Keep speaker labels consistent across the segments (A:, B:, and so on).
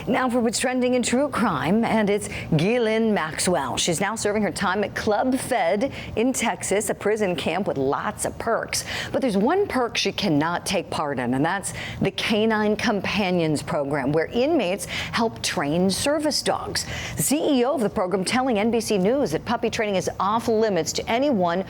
A: Now for what's trending in true crime, and it's Ghislaine Maxwell. She's now serving her time at Club Fed in Texas, a prison camp with lots of perks. But there's one perk she cannot take part in, and that's the Canine Companions program, where inmates help train service dogs. The CEO of the program telling NBC News that puppy training is off limits to anyone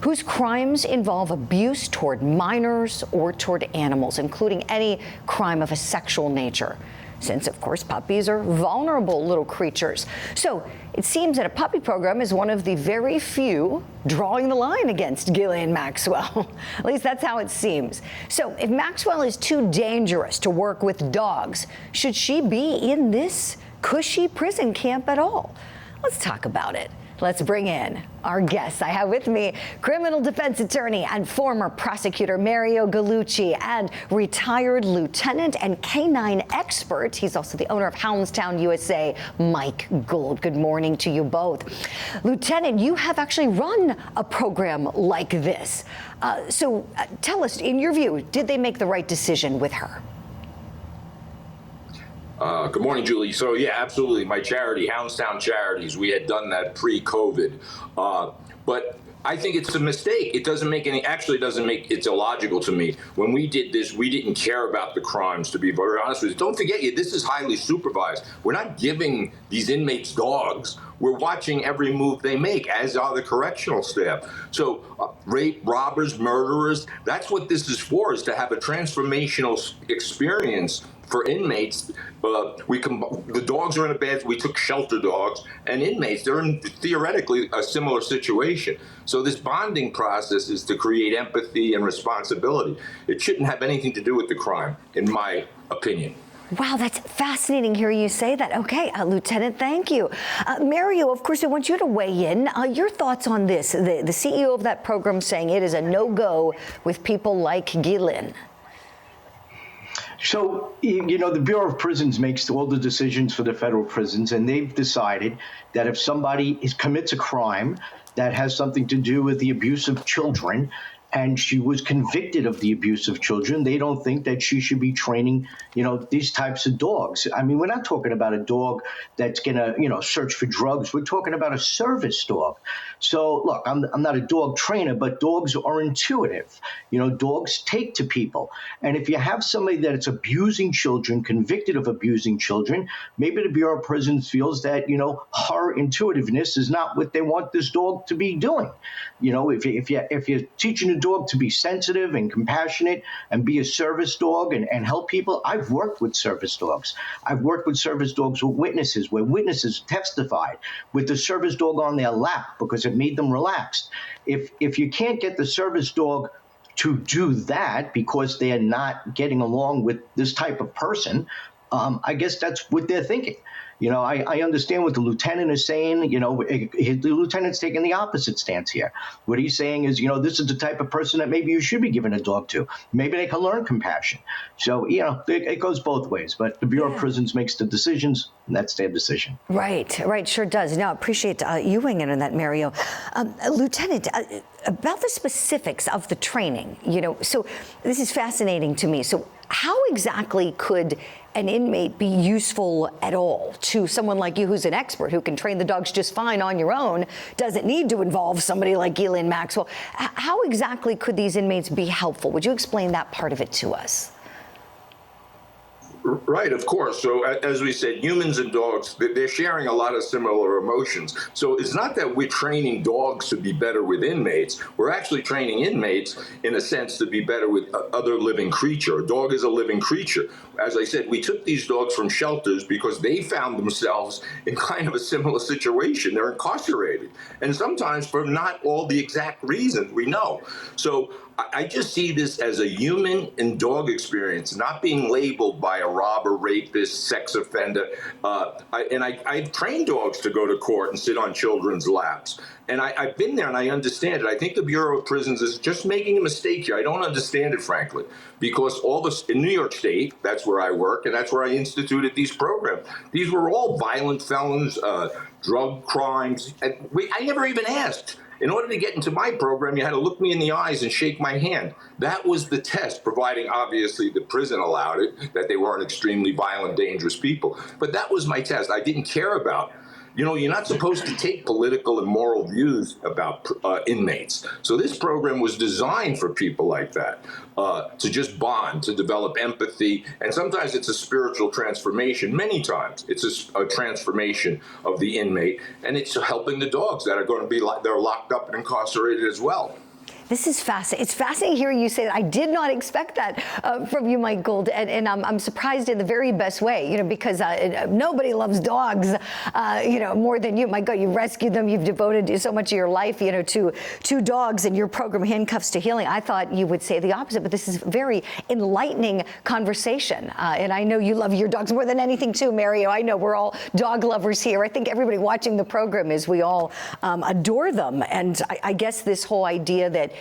A: whose crimes involve abuse toward minors or toward animals, including any crime of a sexual nature. Since, of course, puppies are vulnerable little creatures. So it seems that a puppy program is one of the very few drawing the line against Ghislaine Maxwell. At least that's how it seems. So if Maxwell is too dangerous to work with dogs, should she be in this cushy prison camp at all? Let's talk about it. Let's bring in our guests. I have with me criminal defense attorney and former prosecutor Mario Gallucci and retired lieutenant and canine expert. He's also the owner of Houndstown USA, Mike Gould. Good morning to you both. Lieutenant, you have actually run a program like this. So tell us, in your view, did they make the right decision with her?
B: Good morning, Julie. So, yeah, absolutely. My charity, Houndstown Charities, we had done that pre-COVID. But I think it's a mistake. It doesn't make any, actually doesn't make, it's illogical to me. When we did this, we didn't care about the crimes, to be very honest with you. Don't forget, this is highly supervised. We're not giving these inmates dogs. We're watching every move they make, as are the correctional staff. So rape, robbers, murderers, that's what this is for, is to have a transformational experience for inmates. The dogs are in a bad, we took shelter dogs, and inmates, they're in theoretically a similar situation. So this bonding process is to create empathy and responsibility. It shouldn't have anything to do with the crime, in my opinion.
A: Wow, that's fascinating hearing you say that. Okay, Lieutenant, thank you. Mario, of course, I want you to weigh in. Your thoughts on this, the CEO of that program saying it is a no-go with people like Ghislaine.
C: So, the Bureau of Prisons makes all the decisions for the federal prisons, and they've decided that if somebody commits a crime that has something to do with the abuse of children, and she was convicted of the abuse of children, they don't think that she should be training, these types of dogs. I mean, we're not talking about a dog that's going to, search for drugs. We're talking about a service dog. So, look, I'm not a dog trainer, but dogs are intuitive. Dogs take to people. And if you have somebody that's abusing children, convicted of abusing children, maybe the Bureau of Prisons feels that, her intuitiveness is not what they want this dog to be doing. If you're teaching a dog to be sensitive and compassionate and be a service dog and help people, I've worked with service dogs. I've worked with service dogs with witnesses, where witnesses testified with the service dog on their lap because it made them relaxed. If you can't get the service dog to do that because they're not getting along with this type of person, I guess that's what they're thinking. I understand what the lieutenant is saying. The lieutenant's taking the opposite stance here. What he's saying is, this is the type of person that maybe you should be giving a dog to. Maybe they can learn compassion. So, it goes both ways. But the Bureau of Prisons makes the decisions, and that's their decision.
A: Right, sure does. Now, I appreciate you weighing in on that, Mario. Lieutenant, about the specifics of the training, so this is fascinating to me. So how exactly could an inmate be useful at all to someone like you who's an expert who can train the dogs just fine on your own, doesn't need to involve somebody like Ghislaine Maxwell? How exactly could these inmates be helpful? Would you explain that part of it to us?
B: Right, of course. So as we said, humans and dogs, they're sharing a lot of similar emotions. So it's not that we're training dogs to be better with inmates. We're actually training inmates, in a sense, to be better with other living creature. A dog is a living creature. As I said, we took these dogs from shelters because they found themselves in kind of a similar situation. They're incarcerated, and sometimes for not all the exact reasons we know. So I just see this as a human and dog experience, not being labeled by a robber, rapist, sex offender. I've trained dogs to go to court and sit on children's laps. And I've been there and I understand it. I think the Bureau of Prisons is just making a mistake here. I don't understand it, frankly, because all this in New York State, that's where I work, and that's where I instituted these programs. These were all violent felons, drug crimes. And I never even asked, In order to get into my program, you had to look me in the eyes and shake my hand. That was the test, providing obviously the prison allowed it, that they weren't extremely violent, dangerous people. But that was my test. I didn't care about. You're not supposed to take political and moral views about inmates. So this program was designed for people like that, to just bond, to develop empathy. And sometimes it's a spiritual transformation. Many times it's a transformation of the inmate. And it's helping the dogs that are going to be they're locked up and incarcerated as well.
A: This is fascinating. It's fascinating hearing you say that. I did not expect that from you, Mike Gould, and I'm surprised in the very best way, because nobody loves dogs, more than you. My God, you rescued them. You've devoted so much of your life, to dogs and your program, Handcuffs to Healing. I thought you would say the opposite, but this is a very enlightening conversation. And I know you love your dogs more than anything, too, Mario. I know we're all dog lovers here. I think everybody watching the program is. We all adore them. And I guess this whole idea that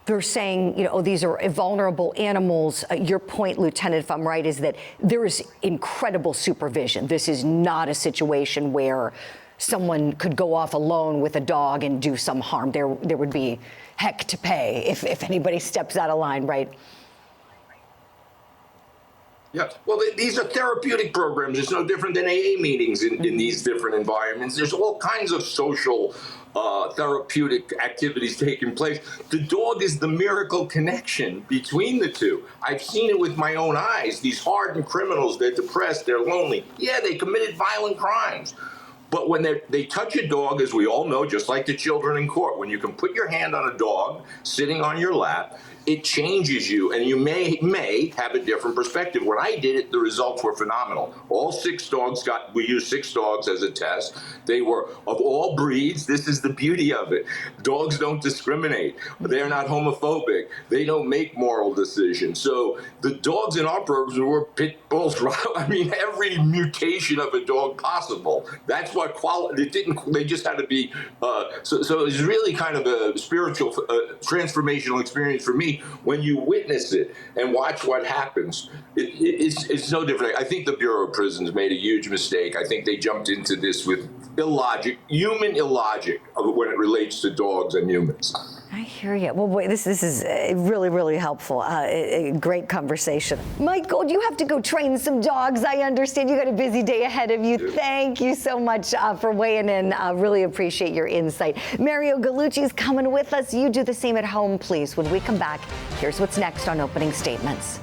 A: they're saying, these are vulnerable animals. Your point, Lieutenant, if I'm right, is that there is incredible supervision. This is not a situation where someone could go off alone with a dog and do some harm. There would be heck to pay if anybody steps out of line, right?
B: Yeah, well, these are therapeutic programs. It's no different than AA meetings in these different environments. There's all kinds of social therapeutic activities taking place. The dog is the miracle connection between the two. I've seen it with my own eyes. These hardened criminals, they're depressed, they're lonely. Yeah, they committed violent crimes. But when they touch a dog, as we all know, just like the children in court, when you can put your hand on a dog sitting on your lap, it changes you, and you may have a different perspective. When I did it, the results were phenomenal. All 6 dogs we used 6 dogs as a test. They were of all breeds. This is the beauty of it. Dogs don't discriminate. They're not homophobic. They don't make moral decisions. So the dogs in our programs were pit bulls. I mean, every mutation of a dog possible. That's what they just had to be. So it was really kind of a spiritual, transformational experience for me. When you witness it and watch what happens, it's no different. I think the Bureau of Prisons made a huge mistake. I think they jumped into this with human illogic when it relates to dogs and humans.
A: I hear you. Well, boy, this is really, really helpful. A great conversation. Mike Gould, you have to go train some dogs. I understand you got a busy day ahead of you. Thank you so much for weighing in. Really appreciate your insight. Mario Gallucci's coming with us. You do the same at home, please. When we come back, here's what's next on Opening Statements.